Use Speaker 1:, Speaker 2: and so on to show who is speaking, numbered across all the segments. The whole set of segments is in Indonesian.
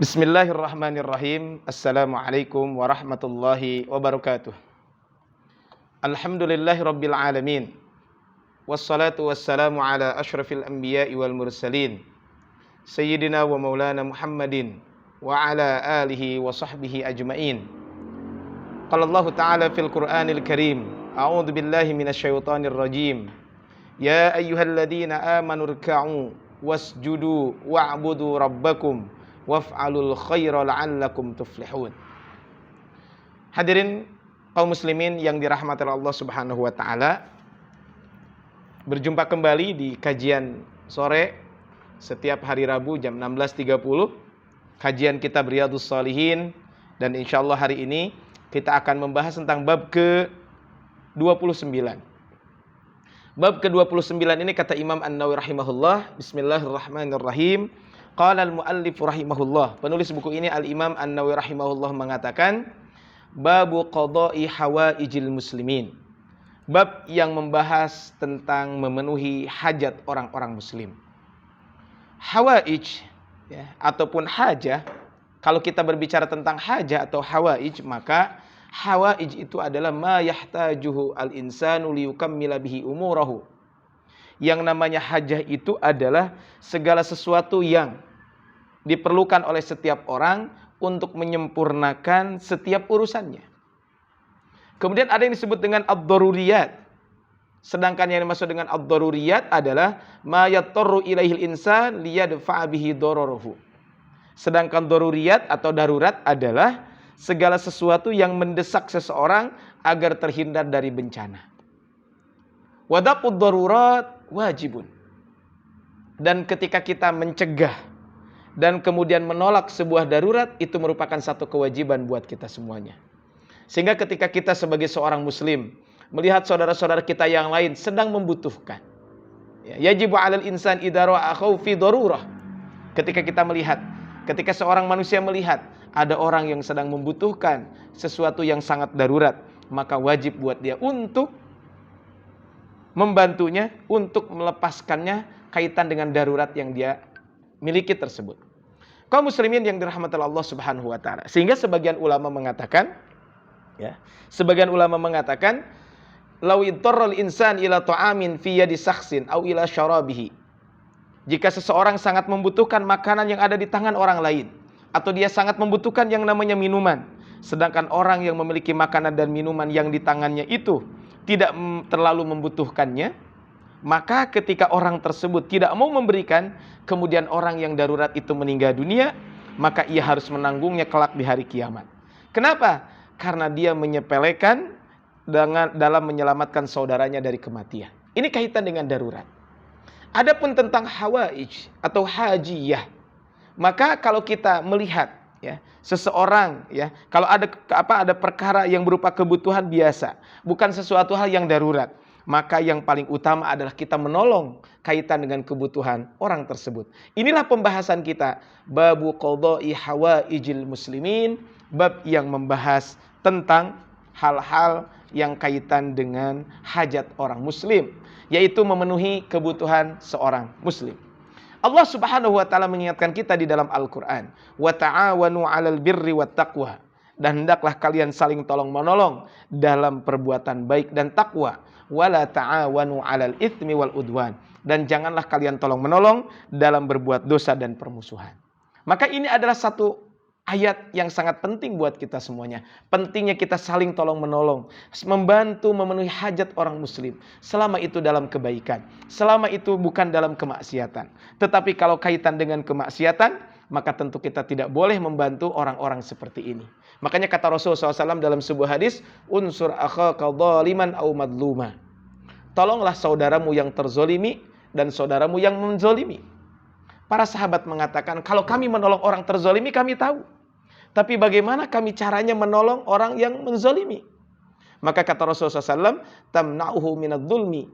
Speaker 1: Bismillahirrahmanirrahim. Assalamualaikum warahmatullahi wabarakatuh. Alhamdulillahi rabbil alamin. Wassalatu wassalamu ala ashrafil anbiya'i wal mursalin. Sayyidina wa maulana Muhammadin wa ala alihi wa sahbihi ajma'in. Qala Allah Ta'ala fil Qur'anil Karim. A'udzu billahi minasyaitonir rajim. Ya ayyuhalladzina amanu ruk'u wasjudu wa'budu rabbakum waf'alul khaira la'allakum tuflihun. Hadirin kaum muslimin yang dirahmati Allah Subhanahu wa taala, berjumpa kembali di kajian sore setiap hari Rabu jam 16.30, kajian kitab Riyadhus Shalihin, dan insyaallah hari ini kita akan membahas tentang bab ke-29. Bab ke-29 ini kata Imam An-Nawawi rahimahullah, bismillahirrahmanirrahim. Qala al-muallif rahimahullah. Penulis buku ini Al-Imam An-Nawawi rahimahullah mengatakan, babu qada'i hawaijil muslimin. Bab yang membahas tentang memenuhi hajat orang-orang muslim. Hawaij ya, ataupun hajah, kalau kita berbicara tentang hajah atau hawaij, maka hawaij itu adalah ma yahtajuhu al-insanu liyukammila bihi umurahu. Yang namanya hajah itu adalah segala sesuatu yang diperlukan oleh setiap orang untuk menyempurnakan setiap urusannya. Kemudian ada yang disebut dengan ad-daruriyat. Sedangkan yang dimaksud dengan ad-daruriyat adalah ma yatturu ilaihil insan liyadfa'a bihi dararahu. Sedangkan daruriyat atau darurat adalah segala sesuatu yang mendesak seseorang agar terhindar dari bencana. Wadaqud darurat wajibun. Dan ketika kita mencegah dan kemudian menolak sebuah darurat, itu merupakan satu kewajiban buat kita semuanya. Sehingga ketika kita sebagai seorang muslim melihat saudara-saudara kita yang lain sedang membutuhkan, yajibu 'alal insan idza ra'a khaufi darurah. Ketika kita melihat, ketika seorang manusia melihat ada orang yang sedang membutuhkan sesuatu yang sangat darurat, maka wajib buat dia untuk membantunya, untuk melepaskannya kaitan dengan darurat yang dia miliki tersebut. Kaum muslimin yang dirahmati Allah Subhanahu wa taala. Sehingga sebagian ulama mengatakan, law idtarral insan ila ta'amin fi yadi shakhsin aw ila syarabihi. Jika seseorang sangat membutuhkan makanan yang ada di tangan orang lain, atau dia sangat membutuhkan yang namanya minuman, sedangkan orang yang memiliki makanan dan minuman yang di tangannya itu tidak terlalu membutuhkannya, maka ketika orang tersebut tidak mau memberikan, kemudian orang yang darurat itu meninggal dunia, maka ia harus menanggungnya kelak di hari kiamat. Kenapa? Karena dia menyepelekan dalam menyelamatkan saudaranya dari kematian. Ini kaitan dengan darurat. Adapun tentang hawaij atau hajiyah, maka kalau kita melihat seseorang kalau ada perkara yang berupa kebutuhan biasa, bukan sesuatu hal yang darurat, maka yang paling utama adalah kita menolong kaitan dengan kebutuhan orang tersebut. Inilah pembahasan kita, babu qada'i hawaijil muslimin, bab yang membahas tentang hal-hal yang kaitan dengan hajat orang muslim, yaitu memenuhi kebutuhan seorang muslim. Allah Subhanahu wa taala mengingatkan kita di dalam Al-Qur'an, wa ta'awanu 'alal birri wat taqwa, dan hendaklah kalian saling tolong-menolong dalam perbuatan baik dan takwa, wala ta'awanu 'alal itsmi wal udwan, dan janganlah kalian tolong-menolong dalam berbuat dosa dan permusuhan. Maka ini adalah satu ayat yang sangat penting buat kita semuanya. Pentingnya kita saling tolong-menolong, membantu memenuhi hajat orang muslim, selama itu dalam kebaikan, selama itu bukan dalam kemaksiatan. Tetapi kalau kaitan dengan kemaksiatan, maka tentu kita tidak boleh membantu orang-orang seperti ini. Makanya kata Rasulullah SAW dalam sebuah hadis, unsur akhaka dhaliman aw madluma. Tolonglah saudaramu yang terzolimi dan saudaramu yang menzolimi. Para sahabat mengatakan, kalau kami menolong orang terzolimi kami tahu, tapi bagaimana kami caranya menolong orang yang menzolimi? Maka kata Rasulullah SAW, tamna'uhu minadh-dhulmi,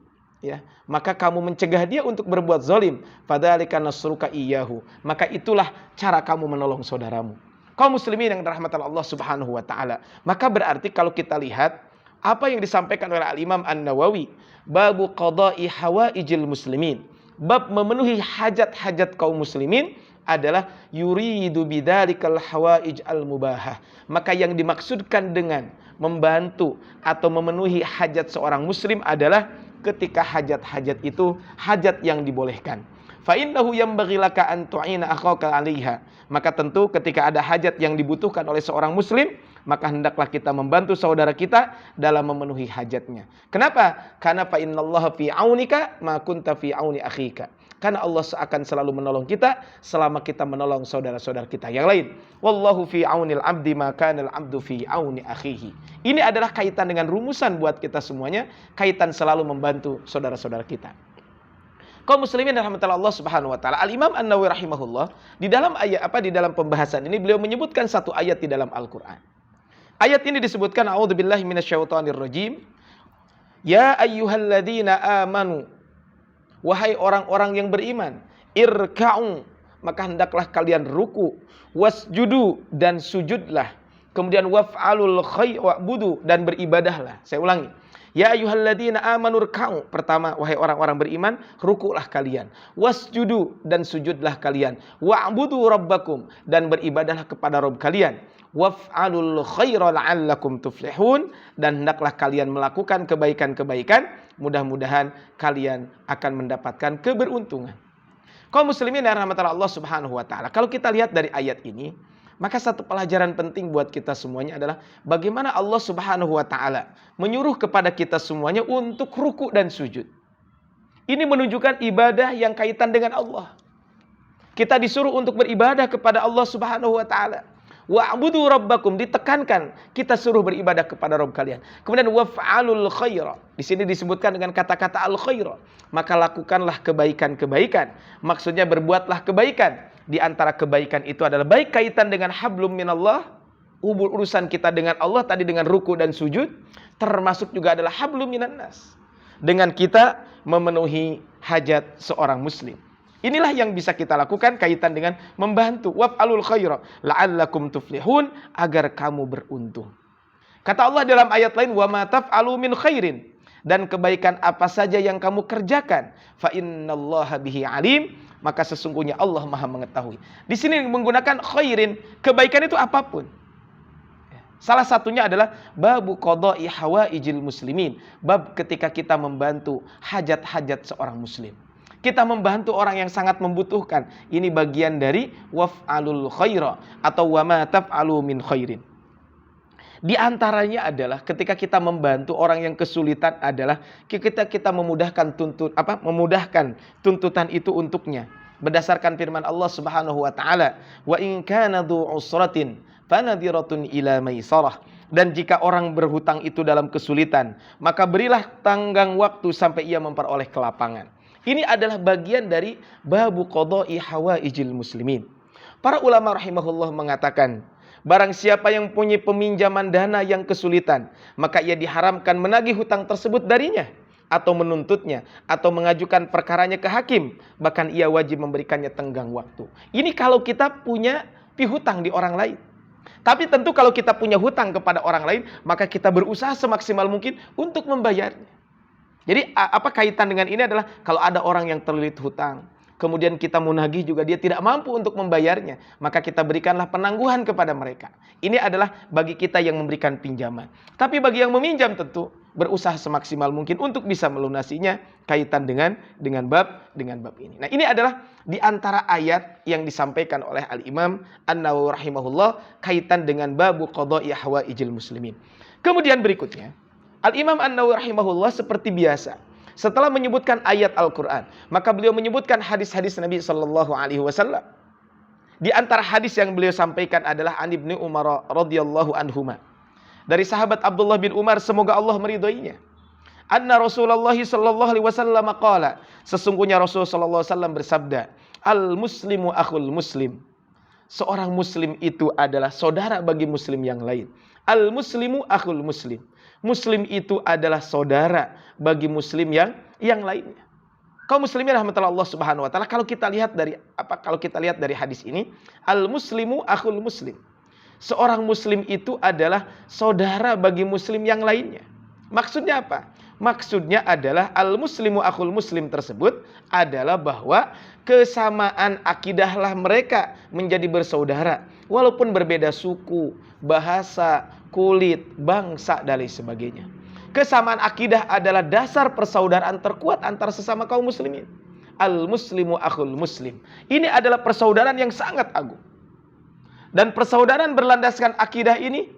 Speaker 1: maka kamu mencegah dia untuk berbuat zalim, fadzalika nasruka iyyahu, maka itulah cara kamu menolong saudaramu. Kaum muslimin yang dirahmati Allah Subhanahu wa taala, maka berarti kalau kita lihat apa yang disampaikan oleh Al-Imam An-Nawawi, babu qada'i hawaijil muslimin, bab memenuhi hajat-hajat kaum muslimin, adalah yuridu bidzalikal hawaij al-mubahah. Maka yang dimaksudkan dengan membantu atau memenuhi hajat seorang muslim adalah ketika hajat-hajat itu hajat yang dibolehkan. Fa innahu yanbaghi laka an tu'ina akhaka 'alaiha. Maka tentu ketika ada hajat yang dibutuhkan oleh seorang muslim, maka hendaklah kita membantu saudara kita dalam memenuhi hajatnya. Kenapa? Karena fa innallaha fi 'aunika ma kunta fi 'auni akhika. Karena Allah akan selalu menolong kita selama kita menolong saudara-saudara kita yang lain. Wallahu fi 'aunil 'abdi ma kana al-'abdu fi 'auni akhihi. Ini adalah kaitan dengan rumusan buat kita semuanya, kaitan selalu membantu saudara-saudara kita. Kaum muslimin rahmatullah Allah Subhanahu wa taala. Al-Imam An-Nawawi rahimahullah di dalam di dalam pembahasan ini beliau menyebutkan satu ayat di dalam Al-Qur'an. Ayat ini disebutkan a'udzubillahi minasyaitonirrajim. Ya ayyuhalladzina amanu, wahai orang-orang yang beriman, irka'u, maka hendaklah kalian ruku, wasjudu, dan sujudlah. Kemudian waf'alul khair wa'budu, dan beribadahlah. Saya ulangi. Ya ayyuhalladzina amanu irka'u. Pertama, wahai orang-orang beriman, rukulah kalian. Wasjudu, dan sujudlah kalian. Wa'budu rabbakum, dan beribadahlah kepada Rabb kalian. Waf'alul khaira la'allakum tuflihun, dan hendaklah kalian melakukan kebaikan-kebaikan, mudah-mudahan kalian akan mendapatkan keberuntungan. Kaum muslimin dan rahmatullah Allah Subhanahu wa taala. Kalau kita lihat dari ayat ini, maka satu pelajaran penting buat kita semuanya adalah bagaimana Allah Subhanahu wa taala menyuruh kepada kita semuanya untuk ruku dan sujud. Ini menunjukkan ibadah yang kaitan dengan Allah. Kita disuruh untuk beribadah kepada Allah Subhanahu wa taala. Wa'budu rabbakum, ditekankan kita suruh beribadah kepada Rabb kalian. Kemudian waf'alul khaira, di sini disebutkan dengan kata-kata al khaira, maka lakukanlah kebaikan-kebaikan. Maksudnya berbuatlah kebaikan. Di antara kebaikan itu adalah baik kaitan dengan hablum minallah, urusan kita dengan Allah tadi dengan ruku dan sujud, termasuk juga adalah hablum minannas, dengan kita memenuhi hajat seorang muslim. Inilah yang bisa kita lakukan kaitan dengan membantu. Waf'alul khaira la'allakum tuflihun, agar kamu beruntung. Kata Allah dalam ayat lain, wa ma taf'alu min khairin, dan kebaikan apa saja yang kamu kerjakan, fa innallaha bihi alim, maka sesungguhnya Allah Maha mengetahui. Di sini menggunakan khairin, kebaikan itu apapun. Salah satunya adalah babu qada'i hawaijil muslimin, bab ketika kita membantu hajat-hajat seorang muslim. Kita membantu orang yang sangat membutuhkan. Ini bagian dari waf'alul khaira atau wa ma taf'alu min khairin. Di antaranya adalah ketika kita membantu orang yang kesulitan adalah kita memudahkan tuntutan itu untuknya. Berdasarkan firman Allah Subhanahu wa taala, wa in kana dzu usratin fanadhiratun ila maisarah. Dan jika orang berhutang itu dalam kesulitan, maka berilah tenggang waktu sampai ia memperoleh kelapangan. Ini adalah bagian dari babu qada'i hawaijil muslimin. Para ulama rahimahullah mengatakan, barang siapa yang punya peminjaman dana yang kesulitan, maka ia diharamkan menagih hutang tersebut darinya, atau menuntutnya, atau mengajukan perkaranya ke hakim. Bahkan ia wajib memberikannya tenggang waktu. Ini kalau kita punya pihutang di orang lain. Tapi tentu kalau kita punya hutang kepada orang lain, maka kita berusaha semaksimal mungkin untuk membayarnya. Jadi apa kaitan dengan ini adalah kalau ada orang yang terlilit hutang, kemudian kita munagih juga dia tidak mampu untuk membayarnya, maka kita berikanlah penangguhan kepada mereka. Ini adalah bagi kita yang memberikan pinjaman. Tapi bagi yang meminjam tentu berusaha semaksimal mungkin untuk bisa melunasinya kaitan dengan bab ini. Nah, ini adalah di antara ayat yang disampaikan oleh Al-Imam An-Nawawi rahimahullah kaitan dengan babu qada'i hawaijil muslimin. Kemudian berikutnya Al-Imam An-Nawawi rahimahullah seperti biasa, setelah menyebutkan ayat Al-Quran, maka beliau menyebutkan hadis-hadis Nabi SAW. Di antara hadis yang beliau sampaikan adalah An Ibnu Umar radhiyallahu anhuma. Dari sahabat Abdullah bin Umar, semoga Allah meridhoinya. Anna Rasulullah sallallahu alaihi wasallam qala, sesungguhnya Rasul sallallahu alaihi wasallam bersabda, al-muslimu akhul muslim. Seorang muslim itu adalah saudara bagi muslim yang lain. Al-muslimu akhul muslim. Muslim itu adalah saudara bagi muslim yang lainnya. Kaum muslimin rahmatullah Allah Subhanahu wa taala, kalau kita lihat dari hadis ini, al-muslimu akhul muslim. Seorang muslim itu adalah saudara bagi muslim yang lainnya. Maksudnya apa? Maksudnya adalah al-muslimu akhul muslim tersebut adalah bahwa kesamaan akidahlah mereka menjadi bersaudara. Walaupun berbeda suku, bahasa, kulit, bangsa, dan lain sebagainya. Kesamaan akidah adalah dasar persaudaraan terkuat antara sesama kaum muslimin. Al-muslimu akhul muslim. Ini adalah persaudaraan yang sangat agung. Dan persaudaraan berlandaskan akidah ini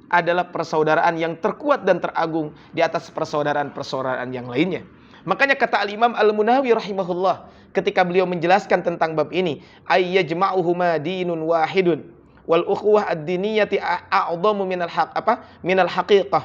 Speaker 1: adalah persaudaraan yang terkuat dan teragung di atas persaudaraan-persaudaraan yang lainnya. Makanya kata Al-Imam Al-Munawi rahimahullah ketika beliau menjelaskan tentang bab ini, ayyajma'uhuma dinun wahidun wal ukhuwah ad-diniyati a'dhamu minal haqiqah.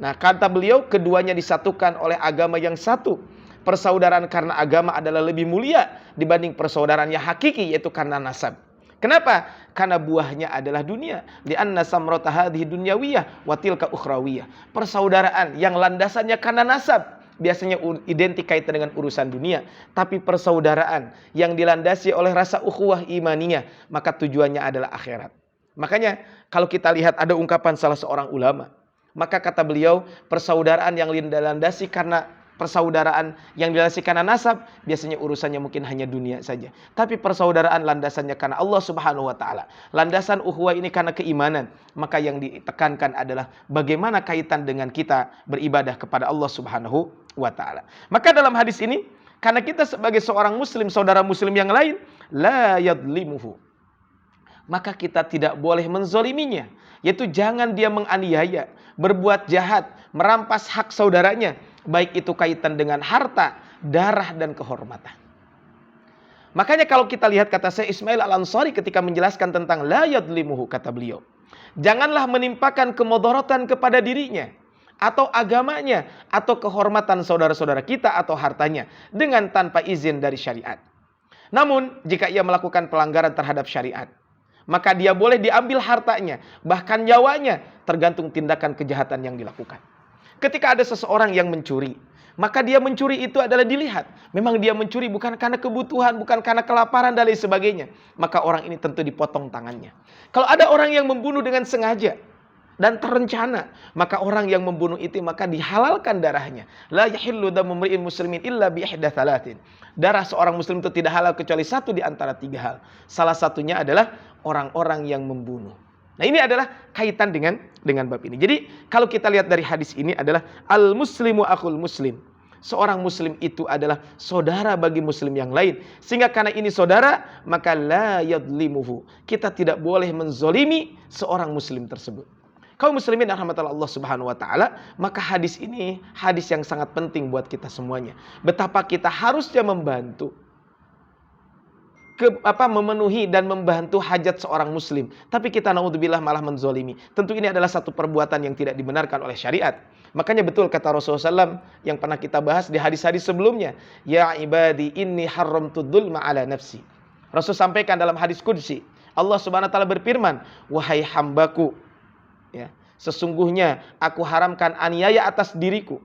Speaker 1: Nah, kata beliau keduanya disatukan oleh agama yang satu. Persaudaraan karena agama adalah lebih mulia dibanding persaudaraan yang hakiki, yaitu karena nasab. Kenapa? Karena buahnya adalah dunia. Li'anna samrata hadhihi dunyawiyah wa tilka ukhrawiyah. Persaudaraan yang landasannya karena nasab biasanya identik kaitan dengan urusan dunia. Tapi persaudaraan yang dilandasi oleh rasa ukhuwah imaniyah, maka tujuannya adalah akhirat. Makanya kalau kita lihat ada ungkapan salah seorang ulama, maka kata beliau, persaudaraan yang dilandasi karena persaudaraan yang dilandasi karena nasab, biasanya urusannya mungkin hanya dunia saja. Tapi persaudaraan landasannya karena Allah Subhanahu wa taala. Landasan ukhuwah ini karena keimanan, maka yang ditekankan adalah bagaimana kaitan dengan kita beribadah kepada Allah Subhanahu wa taala. Maka dalam hadis ini, karena kita sebagai seorang muslim, saudara muslim yang lain, la yadlimuhu, maka kita tidak boleh menzoliminya. Yaitu jangan dia menganiaya, berbuat jahat, merampas hak saudaranya, baik itu kaitan dengan harta, darah, dan kehormatan. Makanya kalau kita lihat kata Syekh Ismail Al-Ansari ketika menjelaskan tentang la yadlimuhu, kata beliau, janganlah menimpakan kemudaratan kepada dirinya, atau agamanya, atau kehormatan saudara-saudara kita, atau hartanya, dengan tanpa izin dari syariat. Namun, jika ia melakukan pelanggaran terhadap syariat, maka dia boleh diambil hartanya, bahkan nyawanya, tergantung tindakan kejahatan yang dilakukan. Ketika ada seseorang yang mencuri, maka dia mencuri itu adalah dilihat. Memang dia mencuri bukan karena kebutuhan, bukan karena kelaparan dan lain sebagainya. Maka orang ini tentu dipotong tangannya. Kalau ada orang yang membunuh dengan sengaja dan terencana, maka orang yang membunuh itu maka dihalalkan darahnya. La yahillu damu mri'in muslimin illa bi ihda thalathin. Darah seorang muslim itu tidak halal kecuali satu di antara tiga hal. Salah satunya adalah orang-orang yang membunuh. Nah, ini adalah kaitan dengan bab ini. Jadi kalau kita lihat dari hadis ini adalah al-muslimu akhul muslim. Seorang muslim itu adalah saudara bagi muslim yang lain. Sehingga karena ini saudara, maka la yadlimuhu. Kita tidak boleh menzolimi seorang muslim tersebut. Kaum muslimin rahmatullah Allah Subhanahu wa taala, maka hadis ini hadis yang sangat penting buat kita semuanya. Betapa kita harusnya membantu memenuhi dan membantu hajat seorang muslim, tapi kita naudzubillah malah menzolimi. Tentu ini adalah satu perbuatan yang tidak dibenarkan oleh syariat. Makanya betul kata Rasulullah SAW yang pernah kita bahas di hadis-hadis sebelumnya, ya ibadi inni haramtu dzulma ala nafsi. Rasul sampaikan dalam hadis qudsi, Allah Subhanahu wa taala berfirman, wahai hambaku, ya, sesungguhnya aku haramkan aniaya atas diriku.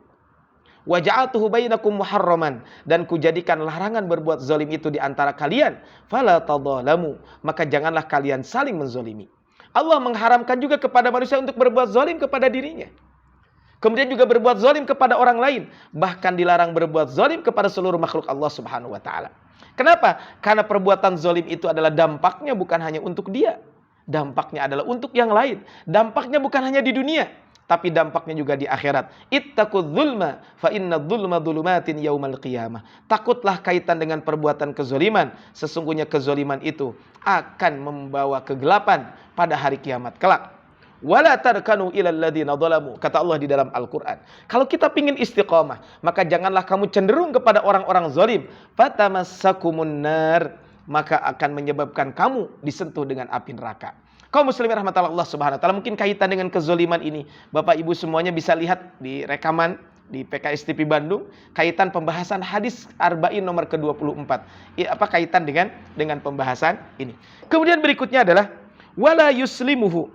Speaker 1: Wa ja'altuhu bainakum muharraman, dan kujadikan larangan berbuat zalim itu di antara kalian. Fala tadzalamu, maka janganlah kalian saling menzalimi. Allah mengharamkan juga kepada manusia untuk berbuat zalim kepada dirinya. Kemudian juga berbuat zalim kepada orang lain, bahkan dilarang berbuat zalim kepada seluruh makhluk Allah Subhanahu wa taala. Kenapa? Karena perbuatan zalim itu adalah dampaknya bukan hanya untuk dia. Dampaknya adalah untuk yang lain. Dampaknya bukan hanya di dunia, tapi dampaknya juga di akhirat. Ittaqudz zulma fa inna dzulma dzulumatin yaumal qiyamah. Takutlah kaitan dengan perbuatan kezaliman. Sesungguhnya kezaliman itu akan membawa kegelapan pada hari kiamat kelak. Wala tarkanu ilal ladzina dzalamu, kata Allah di dalam Al-Qur'an. Kalau kita ingin istiqamah, maka janganlah kamu cenderung kepada orang-orang zalim. Fatamassakumun nar, maka akan menyebabkan kamu disentuh dengan api neraka. Kaum muslimin rahmatullah Allah Subhanahu wa taala, mungkin kaitan dengan kezaliman ini, Bapak Ibu semuanya bisa lihat di rekaman di PKS TV Bandung, kaitan pembahasan hadis Arba'in nomor ke-24. Apa kaitan dengan pembahasan ini? Kemudian berikutnya adalah wala yuslimuhu,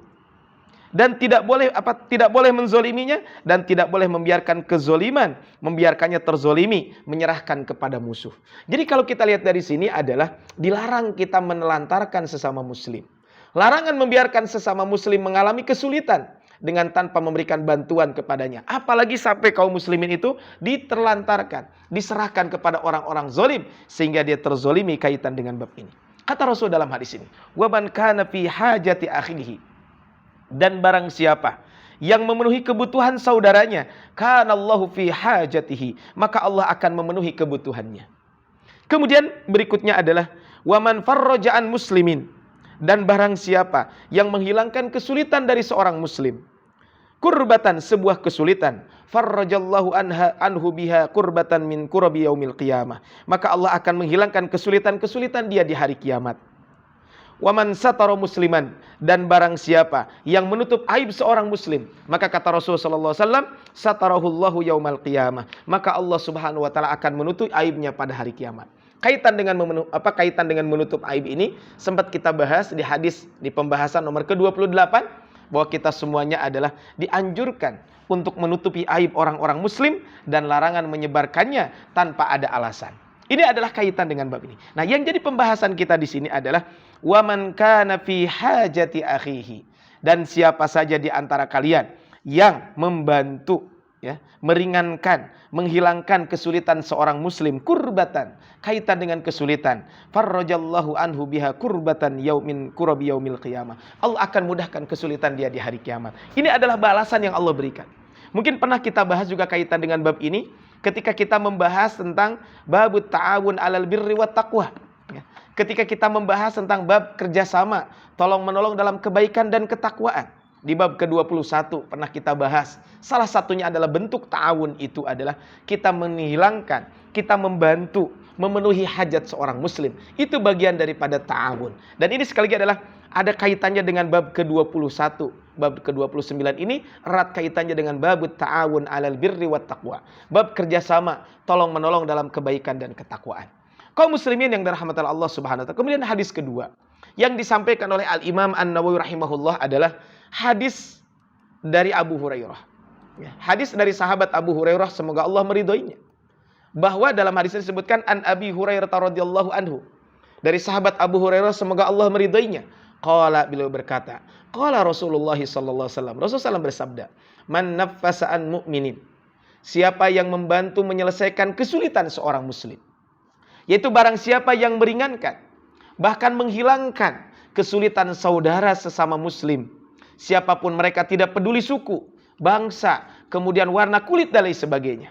Speaker 1: dan tidak boleh menzoliminya, dan tidak boleh membiarkan kezoliman, membiarkannya terzolimi, menyerahkan kepada musuh. Jadi kalau kita lihat dari sini adalah dilarang kita menelantarkan sesama muslim. Larangan membiarkan sesama muslim mengalami kesulitan. dengan tanpa memberikan bantuan kepadanya. Apalagi sampai kaum muslimin itu diterlantarkan, diserahkan kepada orang-orang zalim sehingga dia terzolimi kaitan dengan bab ini. Kata Rasul dalam hadis ini, "Wa man kana fi hajati akhihi." Dan barang siapa yang memenuhi kebutuhan saudaranya, kanallahu fi hajatihi, maka Allah akan memenuhi kebutuhannya. Kemudian berikutnya adalah waman farraja an muslimin, dan barang siapa yang menghilangkan kesulitan dari seorang muslim, kurbatan, sebuah kesulitan, farrajallahu anhu biha kurbatan min kurabi yaumil qiyamah, maka Allah akan menghilangkan kesulitan-kesulitan dia di hari kiamat. Waman satara musliman, dan barang siapa yang menutup aib seorang muslim, maka kata Rasulullah sallallahu alaihi wasallam, satarahullahu yaumal qiyamah, maka Allah Subhanahu wa taala akan menutup aibnya pada hari kiamat. Kaitan dengan menutup aib ini sempat kita bahas di hadis di pembahasan nomor ke-28, bahwa kita semuanya adalah dianjurkan untuk menutupi aib orang-orang muslim dan larangan menyebarkannya tanpa ada alasan. Ini adalah kaitan dengan bab ini. Nah, yang jadi pembahasan kita di sini adalah waman kana fi hajati akhihi, dan siapa saja di antara kalian yang membantu, ya, meringankan, menghilangkan kesulitan seorang muslim, kurbatan, kaitan dengan kesulitan, farrajallahu anhu biha kurbatan yaumin kurabi yaumil qiyamah, Allah akan mudahkan kesulitan dia di hari kiamat. Ini adalah balasan yang Allah berikan. Mungkin pernah kita bahas juga kaitan dengan bab ini ketika kita membahas tentang babut ta'awun 'alal birri wat taqwa. Ketika kita membahas tentang bab kerjasama, tolong menolong dalam kebaikan dan ketakwaan. Di bab ke-21 pernah kita bahas. Salah satunya adalah bentuk ta'awun itu adalah kita menghilangkan, kita membantu, memenuhi hajat seorang muslim. Itu bagian daripada ta'awun. Dan ini sekali lagi adalah ada kaitannya dengan bab ke-21. Bab ke-29 ini erat kaitannya dengan babut ta'awun 'alal birri wat taqwa. Bab kerjasama, tolong menolong dalam kebaikan dan ketakwaan. Kaum muslimin yang dirahmati Allah Subhanahu wa taala. Kemudian hadis kedua yang disampaikan oleh Al-Imam An-Nawawi rahimahullah adalah hadis dari Abu Hurairah. Hadis dari sahabat Abu Hurairah, semoga Allah meridhoinya. Bahwa dalam hadis ini disebutkan an Abi Hurairah radhiyallahu anhu. Dari sahabat Abu Hurairah, semoga Allah meridhoinya. Qala, beliau berkata, qala Rasulullah sallallahu alaihi wasallam. Rasulullah SAW bersabda, man naffasa an mu'minin, siapa yang membantu menyelesaikan kesulitan seorang muslim, yaitu barang siapa yang meringankan, bahkan menghilangkan kesulitan saudara sesama muslim, siapapun mereka, tidak peduli suku, bangsa, kemudian warna kulit dan lain sebagainya.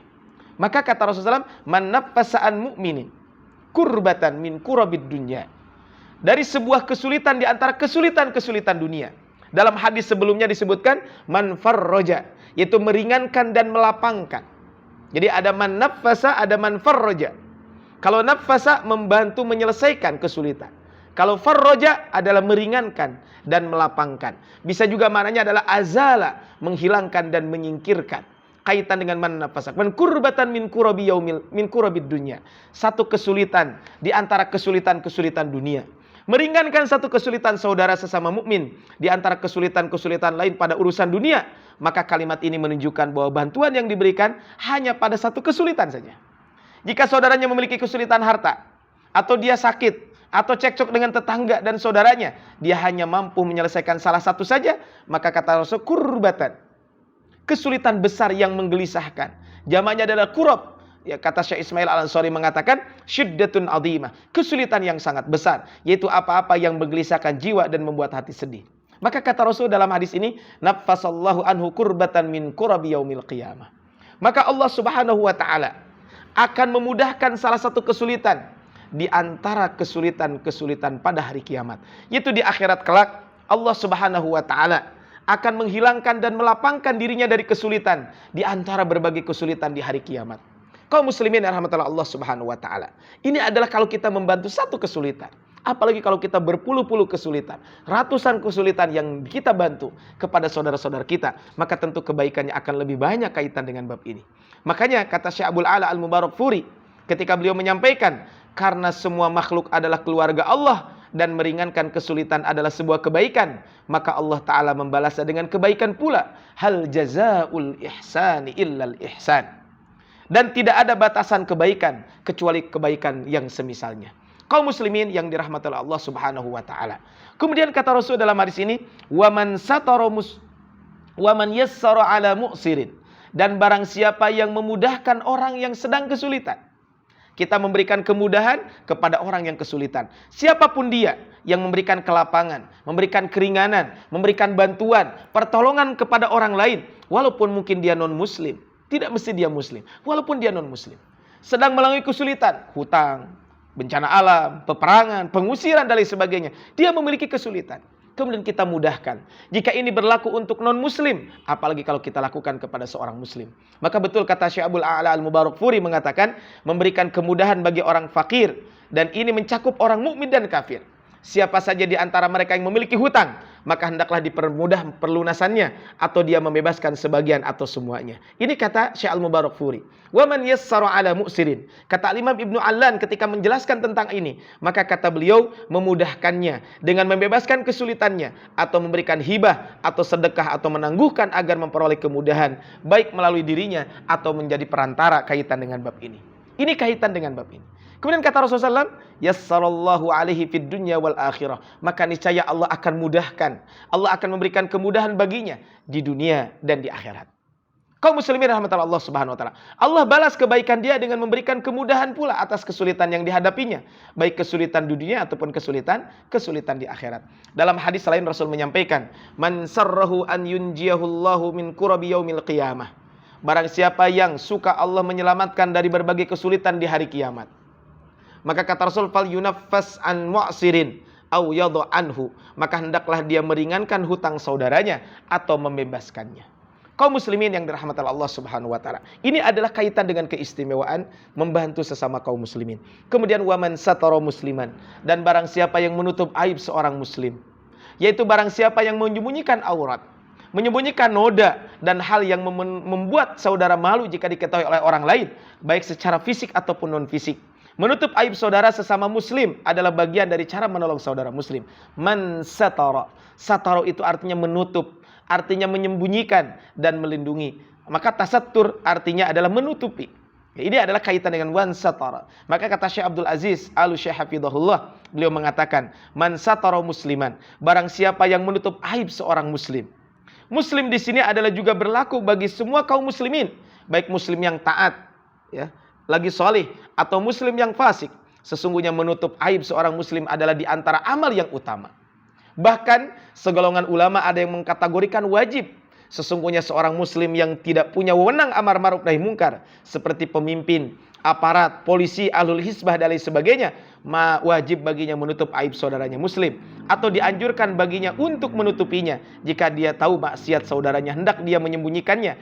Speaker 1: Maka kata Rasulullah SAW, man naffasa an mu'minin kurbatan min kurabid dunya, dari sebuah kesulitan di antara kesulitan-kesulitan dunia. Dalam hadis sebelumnya disebutkan man farraja, yaitu meringankan dan melapangkan. Jadi ada man naffasa, ada man farraja. Kalau naffasa membantu menyelesaikan kesulitan. Kalau farraja adalah meringankan dan melapangkan. Bisa juga maknanya adalah azala, menghilangkan dan menyingkirkan. Kaitan dengan man naffasa. Man kurbatan min kurabi yaumil min kurabid dunya. Satu kesulitan di antara kesulitan-kesulitan dunia. Meringankan satu kesulitan saudara sesama mukmin di antara kesulitan-kesulitan lain pada urusan dunia, maka kalimat ini menunjukkan bahwa bantuan yang diberikan hanya pada satu kesulitan saja. Jika saudaranya memiliki kesulitan harta, atau dia sakit, atau cekcok dengan tetangga dan saudaranya, dia hanya mampu menyelesaikan salah satu saja, maka kata Rasul, kurbatan, kesulitan besar yang menggelisahkan. Jamaknya adalah kurab. Ya, kata Syekh Ismail Al-Ansari mengatakan syiddatun azimah, kesulitan yang sangat besar, yaitu apa-apa yang menggelisahkan jiwa dan membuat hati sedih. Maka kata Rasul dalam hadis ini, naffasallahu anhu kurbatan min kurabi yaumil qiyamah. Maka Allah Subhanahu wa taala akan memudahkan salah satu kesulitan di antara kesulitan-kesulitan pada hari kiamat, yaitu di akhirat kelak Allah Subhanahu wa taala akan menghilangkan dan melapangkan dirinya dari kesulitan di antara berbagai kesulitan di hari kiamat. Kaum muslimin yang rahmatullah Allah Subhanahu wa taala. Ini adalah kalau kita membantu satu kesulitan. Apalagi kalau kita berpuluh-puluh kesulitan, ratusan kesulitan yang kita bantu kepada saudara-saudara kita, maka tentu kebaikannya akan lebih banyak kaitan dengan bab ini. Makanya kata Syekh Abdul Ala Al-Mubarakfuri ketika beliau menyampaikan, karena semua makhluk adalah keluarga Allah dan meringankan kesulitan adalah sebuah kebaikan, maka Allah Ta'ala membalasnya dengan kebaikan pula. Hal jazaul ihsani illal ihsan. Dan tidak ada batasan kebaikan kecuali kebaikan yang semisalnya. Kaum muslimin yang dirahmati Allah Subhanahu wa taala. Kemudian kata Rasul dalam hadis ini, "Wa man satara Wa man yassara 'ala mu'sirin. Dan barang siapa yang memudahkan orang yang sedang kesulitan. Kita memberikan kemudahan kepada orang yang kesulitan. Siapapun dia yang memberikan kelapangan, memberikan keringanan, memberikan bantuan, pertolongan kepada orang lain. Walaupun mungkin dia non-muslim. Tidak mesti dia muslim. Walaupun dia non-muslim. Sedang melalui kesulitan. Hutang, bencana alam, peperangan, pengusiran dan lain sebagainya. Dia memiliki kesulitan. Kemudian kita mudahkan. Jika ini berlaku untuk non-muslim, apalagi kalau kita lakukan kepada seorang muslim. Maka betul kata Syekh Abdul A'la Al-Mubarakfuri mengatakan, memberikan kemudahan bagi orang fakir. Dan ini mencakup orang mukmin dan kafir. Siapa saja di antara mereka yang memiliki hutang, maka hendaklah dipermudah perlunasannya, atau dia membebaskan sebagian atau semuanya. Ini kata Syekh Al-Mubarakfuri. Wa man yassara 'ala mu'sirin. Kata Imam Ibnu Allan ketika menjelaskan tentang ini, maka kata beliau memudahkannya dengan membebaskan kesulitannya, atau memberikan hibah atau sedekah atau menangguhkan agar memperoleh kemudahan, baik melalui dirinya atau menjadi perantara kaitan dengan bab ini. Ini kaitan dengan bab ini. Kemudian kata Rasulullah SAW, yassarallahu alaihi fid dunya wal akhirah. Maka niscaya Allah akan mudahkan. Allah akan memberikan kemudahan baginya di dunia dan di akhirat. Kaum muslimin rahmatullah Allah subhanahu wa ta'ala. Allah balas kebaikan dia dengan memberikan kemudahan pula atas kesulitan yang dihadapinya. Baik kesulitan di dunia ataupun kesulitan di akhirat. Dalam hadis lain Rasul menyampaikan, man sarrahu an yunjiyahullahu min kurabi yaumil qiyamah. Barang siapa yang suka Allah menyelamatkan dari berbagai kesulitan di hari kiamat. Maka kata Rasul, fal yunaffas an mu'sirin au yadhu anhu. Maka hendaklah dia meringankan hutang saudaranya atau membebaskannya. Kaum muslimin yang dirahmati Allah subhanahu wa ta'ala. Ini adalah kaitan dengan keistimewaan membantu sesama kaum muslimin. Kemudian waman satara musliman. Dan barang siapa yang menutup aib seorang muslim. Yaitu barang siapa yang menyembunyikan aurat, menyembunyikan noda dan hal yang membuat saudara malu jika diketahui oleh orang lain, baik secara fisik ataupun non fisik. Menutup aib saudara sesama muslim adalah bagian dari cara menolong saudara muslim. Man satara. Satara itu artinya menutup, artinya menyembunyikan dan melindungi. Maka tasattur artinya adalah menutupi. Ini adalah kaitan dengan wan satara. Maka kata Syekh Abdul Aziz Al-Syekh Hafidhahullah, beliau mengatakan, man satara musliman. Barang siapa yang menutup aib seorang muslim. Muslim di sini adalah juga berlaku bagi semua kaum muslimin, baik muslim yang taat, ya, lagi soleh, atau muslim yang fasik. Sesungguhnya menutup aib seorang muslim adalah di antara amal yang utama. Bahkan segolongan ulama ada yang mengkategorikan wajib. Sesungguhnya seorang muslim yang tidak punya wewenang amar ma'ruf nahi munkar, seperti pemimpin, aparat, polisi, ahlul hisbah dan lain sebagainya, wajib baginya menutup aib saudaranya muslim, atau dianjurkan baginya untuk menutupinya. Jika dia tahu maksiat saudaranya, hendak dia menyembunyikannya.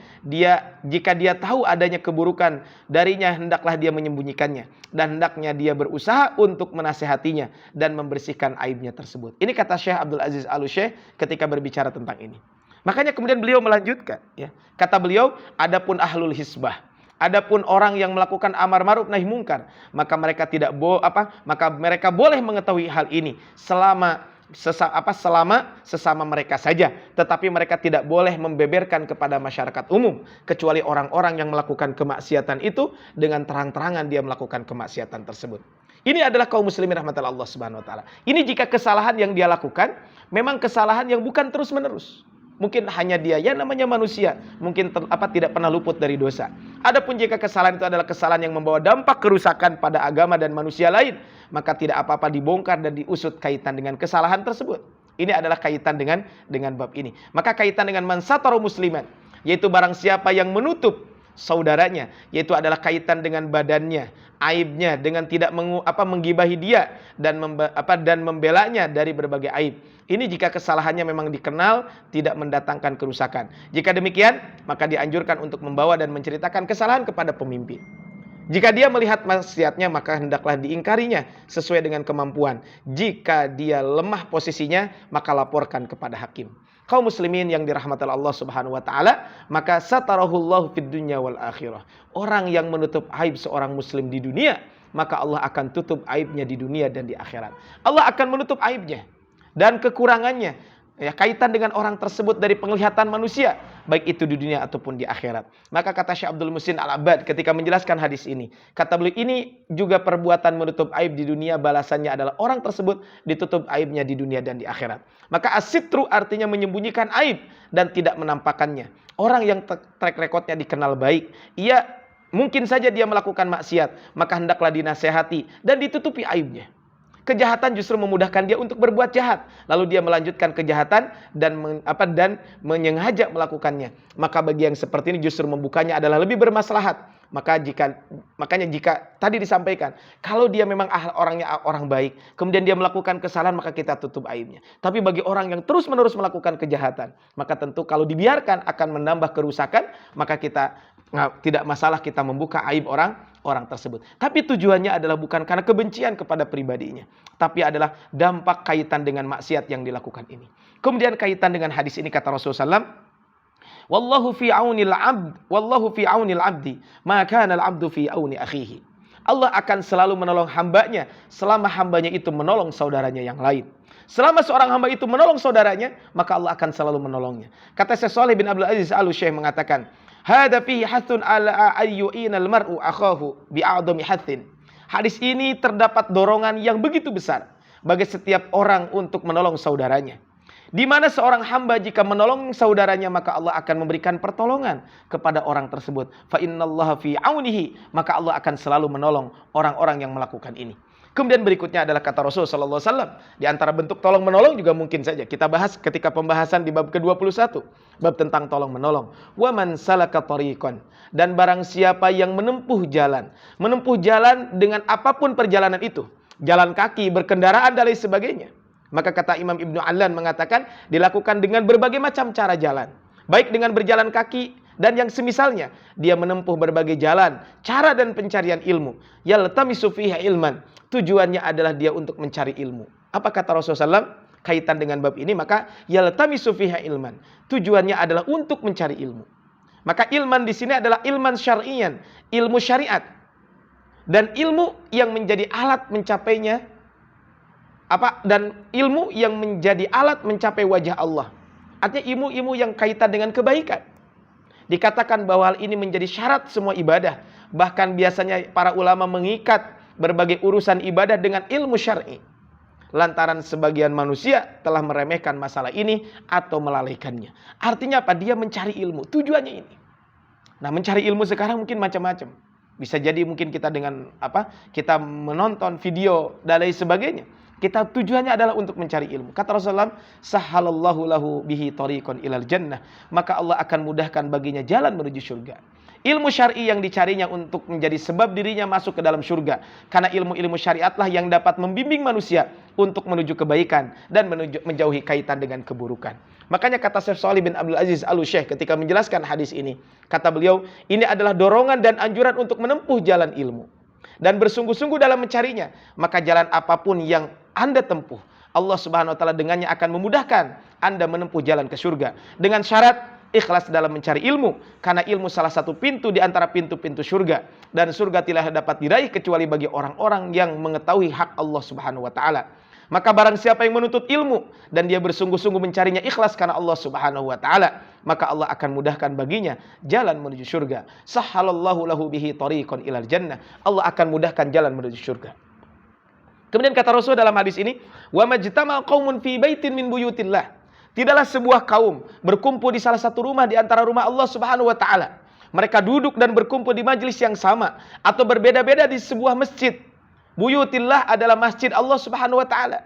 Speaker 1: Jika dia tahu adanya keburukan darinya, hendaklah dia menyembunyikannya, dan hendaknya dia berusaha untuk menasehatinya dan membersihkan aibnya tersebut. Ini kata Syekh Abdul Aziz Al-Syekh ketika berbicara tentang ini. Makanya kemudian beliau melanjutkan, ya. Kata beliau, adapun ahlul hisbah, adapun orang yang melakukan amar ma'ruf nahi munkar, maka mereka mereka boleh mengetahui hal ini selama sesama mereka saja, tetapi mereka tidak boleh membeberkan kepada masyarakat umum, kecuali orang-orang yang melakukan kemaksiatan itu dengan terang-terangan dia melakukan kemaksiatan tersebut. Ini adalah kaum muslimin rahmatullah Allah subhanahu wa ta'ala. Ini jika kesalahan yang dia lakukan memang kesalahan yang bukan terus-menerus. Mungkin hanya dia, ya namanya manusia, mungkin tidak pernah luput dari dosa. Adapun jika kesalahan itu adalah kesalahan yang membawa dampak kerusakan pada agama dan manusia lain, maka tidak apa-apa dibongkar dan diusut kaitan dengan kesalahan tersebut. Ini adalah kaitan dengan bab ini. Maka kaitan dengan man satara musliman, yaitu barang siapa yang menutup saudaranya, yaitu adalah kaitan dengan badannya, aibnya, dengan tidak menggibahi dia dan membelanya dari berbagai aib. Ini jika kesalahannya memang dikenal tidak mendatangkan kerusakan. Jika demikian, maka dianjurkan untuk membawa dan menceritakan kesalahan kepada pemimpin. Jika dia melihat maksiatnya, maka hendaklah diingkarinya sesuai dengan kemampuan. Jika dia lemah posisinya, maka laporkan kepada hakim. Kaum muslimin yang dirahmati Allah subhanahu wa ta'ala, maka satarahullahu fid dunya wal akhirah. Orang yang menutup aib seorang muslim di dunia, maka Allah akan tutup aibnya di dunia dan di akhirat. Allah akan menutup aibnya dan kekurangannya, ya, kaitan dengan orang tersebut dari penglihatan manusia. baik itu di dunia ataupun di akhirat. Maka kata Syekh Abdul Muhsin Al-Abbad ketika menjelaskan hadis ini, kata beliau, ini juga perbuatan menutup aib di dunia, balasannya adalah orang tersebut ditutup aibnya di dunia dan di akhirat. Maka as-sitru artinya menyembunyikan aib dan tidak menampakkannya. Orang yang track recordnya dikenal baik, mungkin saja dia melakukan maksiat, maka hendaklah dinasehati dan ditutupi aibnya. Kejahatan justru memudahkan dia untuk berbuat jahat, lalu dia melanjutkan kejahatan dan menyengaja melakukannya. Maka bagi yang seperti ini justru membukanya adalah lebih bermaslahat. Makanya jika tadi disampaikan, kalau dia memang orangnya orang baik, kemudian dia melakukan kesalahan, maka kita tutup aibnya. Tapi bagi orang yang terus-menerus melakukan kejahatan, maka tentu kalau dibiarkan akan menambah kerusakan, maka kita tidak masalah kita membuka aib orang tersebut. Tapi tujuannya adalah bukan karena kebencian kepada pribadinya, tapi adalah dampak kaitan dengan maksiat yang dilakukan ini. Kemudian kaitan dengan hadis ini kata Rasulullah SAW, Wallahu fi aunil abdi, ma kana al-abdu fi auni akhihi. Allah akan selalu menolong hambanya selama hambanya itu menolong saudaranya yang lain. Selama seorang hamba itu menolong saudaranya, maka Allah akan selalu menolongnya. Kata Syekh Shalih bin Abdul Aziz Al-Syekh mengatakan, hada fihi hathun ala ayyu'inal mar'u akhahu bi'a'dami hathin. Hadis ini terdapat dorongan yang begitu besar bagi setiap orang untuk menolong saudaranya. Di mana seorang hamba jika menolong saudaranya, maka Allah akan memberikan pertolongan kepada orang tersebut. Fa innallaha fi aunihi, maka Allah akan selalu menolong orang-orang yang melakukan ini. Kemudian berikutnya adalah kata Rasul sallallahu alaihi wasallam, di antara bentuk tolong menolong juga mungkin saja kita bahas ketika pembahasan di bab ke-21, bab tentang tolong menolong. Wa man salaka tariqan, dan barang siapa yang menempuh jalan dengan apapun perjalanan itu, jalan kaki, berkendaraan dan lain sebagainya. Maka kata Imam Ibnu Allan mengatakan dilakukan dengan berbagai macam cara jalan, baik dengan berjalan kaki dan yang semisalnya. Dia menempuh berbagai jalan, cara dan pencarian ilmu. Yaltamisu fiha ilman, tujuannya adalah dia untuk mencari ilmu. Apa kata Rasulullah SAW kaitan dengan bab ini? Maka yaltamisu fiha ilman, tujuannya adalah untuk mencari ilmu. Maka ilman di sini adalah ilman syar'iyan, ilmu syariat, dan ilmu yang menjadi alat mencapainya, dan ilmu yang menjadi alat mencapai wajah Allah. Artinya ilmu-ilmu yang kaitan dengan kebaikan. Dikatakan bahwa hal ini menjadi syarat semua ibadah. Bahkan biasanya para ulama mengikat berbagai urusan ibadah dengan ilmu syar'i. Lantaran sebagian manusia telah meremehkan masalah ini atau melalaikannya. Artinya apa? Dia mencari ilmu. Tujuannya ini. Nah, mencari ilmu sekarang mungkin macam-macam. Bisa jadi mungkin kita dengan kita menonton video dan lain sebagainya. Kita tujuannya adalah untuk mencari ilmu. Kata Rasulullah, sahalallahu lahu bihi tariqan ilal jannah, maka Allah akan mudahkan baginya jalan menuju surga. Ilmu syar'i yang dicarinya untuk menjadi sebab dirinya masuk ke dalam surga. Karena ilmu-ilmu syariatlah yang dapat membimbing manusia untuk menuju kebaikan dan menjauhi kaitan dengan keburukan. Makanya kata Syekh Shalih bin Abdul Aziz Al-Syekh ketika menjelaskan hadis ini, kata beliau, ini adalah dorongan dan anjuran untuk menempuh jalan ilmu dan bersungguh-sungguh dalam mencarinya. Maka jalan apapun yang Anda tempuh, Allah Subhanahu wa taala dengannya akan memudahkan Anda menempuh jalan ke surga, dengan syarat ikhlas dalam mencari ilmu, karena ilmu salah satu pintu di antara pintu-pintu surga, dan surga tidak dapat diraih kecuali bagi orang-orang yang mengetahui hak Allah Subhanahu wa taala. Maka barang siapa yang menuntut ilmu dan dia bersungguh-sungguh mencarinya ikhlas karena Allah Subhanahu wa taala, maka Allah akan mudahkan baginya jalan menuju surga. Sahhalallahu lahu bihi tariqan ilal jannah, Allah akan mudahkan jalan menuju surga. Kemudian kata Rasul dalam hadis ini, wa majtama qaumun fi baitin min buyutillah, tidaklah sebuah kaum berkumpul di salah satu rumah di antara rumah Allah Subhanahu wa taala. Mereka duduk dan berkumpul di majelis yang sama atau berbeda-beda di sebuah masjid. Buyutillah adalah masjid Allah Subhanahu wa taala.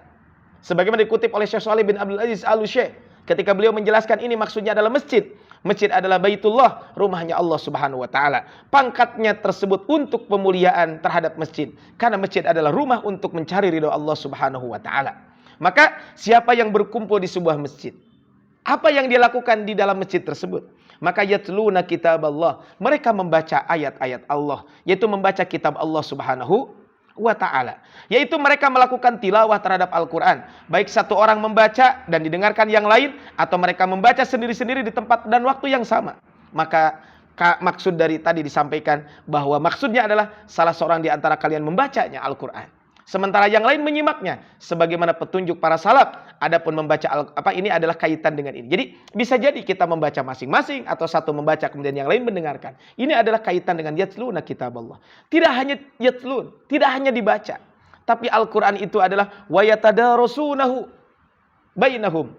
Speaker 1: Sebagaimana dikutip oleh Syekh Shalih bin Abdul Aziz Al-Syekh ketika beliau menjelaskan ini maksudnya adalah masjid. Masjid adalah Baitullah, rumahnya Allah Subhanahu wa taala. Pangkatnya tersebut untuk pemuliaan terhadap masjid, karena masjid adalah rumah untuk mencari ridha Allah Subhanahu wa taala. Maka siapa yang berkumpul di sebuah masjid, apa yang dia lakukan di dalam masjid tersebut? Maka yatluna kitab Allah, mereka membaca ayat-ayat Allah, yaitu membaca kitab Allah Subhanahu wa ta'ala, yaitu mereka melakukan tilawah terhadap Al-Quran, baik satu orang membaca dan didengarkan yang lain, atau mereka membaca sendiri-sendiri di tempat dan waktu yang sama. Maka maksud dari tadi disampaikan bahwa maksudnya adalah salah seorang di antara kalian membacanya Al-Quran. Sementara yang lain menyimaknya sebagaimana petunjuk para salaf. Adapun membaca ini adalah kaitan dengan ini. Jadi bisa jadi kita membaca masing-masing atau satu membaca kemudian yang lain mendengarkan. Ini adalah kaitan dengan yatluna kitaballah. Tidak hanya yatlun, tidak hanya dibaca, tapi Al-Qur'an itu adalah wa yatadarasunahu bainahum.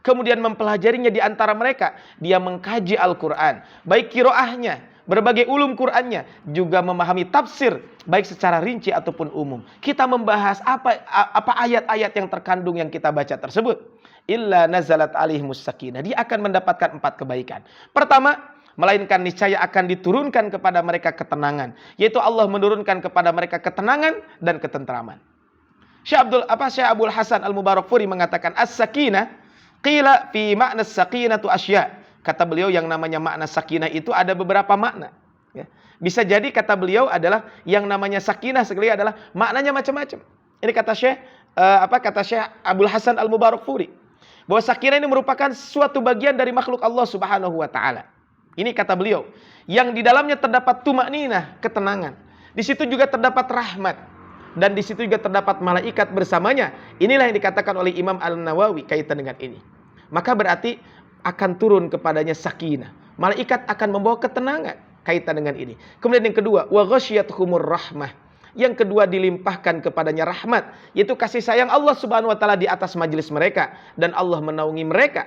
Speaker 1: Kemudian mempelajarinya di antara mereka. Dia mengkaji Al-Qur'an, baik qiraahnya, berbagai ulum Qur'annya, juga memahami tafsir baik secara rinci ataupun umum. Kita membahas apa ayat-ayat yang terkandung yang kita baca tersebut. Illa nazalat alaihimus sakinah. Dia akan mendapatkan 4 kebaikan. Pertama, melainkan niscaya akan diturunkan kepada mereka ketenangan, yaitu Allah menurunkan kepada mereka ketenangan dan ketentraman. Syekh Abdul Hasan Al-Mubarakfuri mengatakan as-sakinah qila fi makna sakinatu asya. Kata beliau yang namanya makna sakinah itu ada beberapa makna. Ya. Bisa jadi kata beliau adalah yang namanya sakinah sekali adalah maknanya macam-macam. Ini kata Syekh Abdul Hasan Al-Mubarakfuri. Bahwa sakinah ini merupakan suatu bagian dari makhluk Allah Subhanahu wa taala. Ini kata beliau, yang di dalamnya terdapat tumakninah, ketenangan. Di situ juga terdapat rahmat dan di situ juga terdapat malaikat bersamanya. Inilah yang dikatakan oleh Imam An-Nawawi kaitan dengan ini. Maka berarti akan turun kepadanya sakinah. Malaikat akan membawa ketenangan kaitan dengan ini. Kemudian yang kedua, wa ghasyiyatuhumur rahmah. Yang kedua dilimpahkan kepadanya rahmat, yaitu kasih sayang Allah Subhanahu wa taala di atas majelis mereka dan Allah menaungi mereka.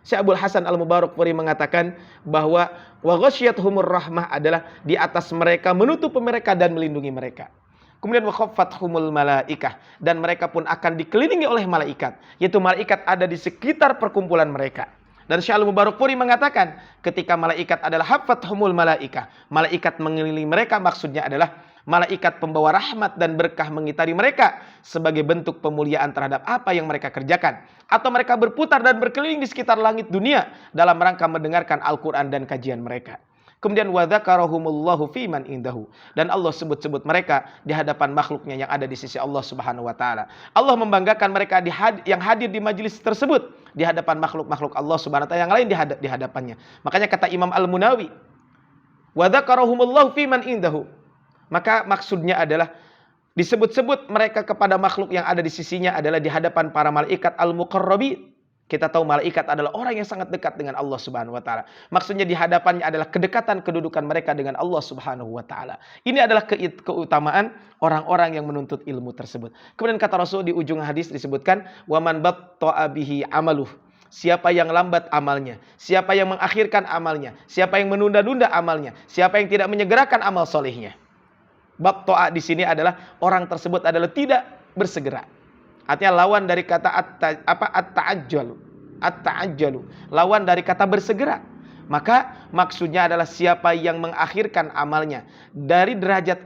Speaker 1: Syekh Abdul Hasan Al-Mubarakfuri mengatakan bahwa wa ghasyiyatuhumur rahmah adalah di atas mereka, menutup mereka dan melindungi mereka. Kemudian wa khaffathumul malaikah, dan mereka pun akan dikelilingi oleh malaikat, yaitu malaikat ada di sekitar perkumpulan mereka. Dan Syekh Al-Mubarakfuri mengatakan ketika malaikat adalah haffathumul malaikah, malaikat mengelilingi mereka, maksudnya adalah malaikat pembawa rahmat dan berkah mengitari mereka sebagai bentuk pemuliaan terhadap apa yang mereka kerjakan. Atau mereka berputar dan berkeliling di sekitar langit dunia dalam rangka mendengarkan Al-Quran dan kajian mereka. Kemudian wa dzakarahumullahu fiman indahu, dan Allah sebut-sebut mereka di hadapan makhluknya yang ada di sisi Allah Subhanahu wa taala. Allah membanggakan mereka yang hadir di majelis tersebut di hadapan makhluk-makhluk Allah Subhanahu wa taala yang lain di hadapannya. Makanya kata Imam Al-Munawi, wa dzakarahumullahu fiman indahu. Maka maksudnya adalah disebut-sebut mereka kepada makhluk yang ada di sisinya adalah di hadapan para malaikat al-muqarrabin. Kita tahu malaikat adalah orang yang sangat dekat dengan Allah Subhanahu wa taala. Maksudnya di hadapannya adalah kedekatan kedudukan mereka dengan Allah Subhanahu wa taala. Ini adalah keutamaan orang-orang yang menuntut ilmu tersebut. Kemudian kata Rasul di ujung hadis disebutkan wa man batta'a bihi amaluh. Siapa yang lambat amalnya, siapa yang mengakhirkan amalnya, siapa yang menunda-nunda amalnya, siapa yang tidak menyegerakan amal solehnya. Batta'a di sini adalah orang tersebut adalah tidak bersegera. Artinya lawan dari kata at-ta'ajjalu. Lawan dari kata bersegera. Maka maksudnya adalah siapa yang mengakhirkan amalnya dari derajat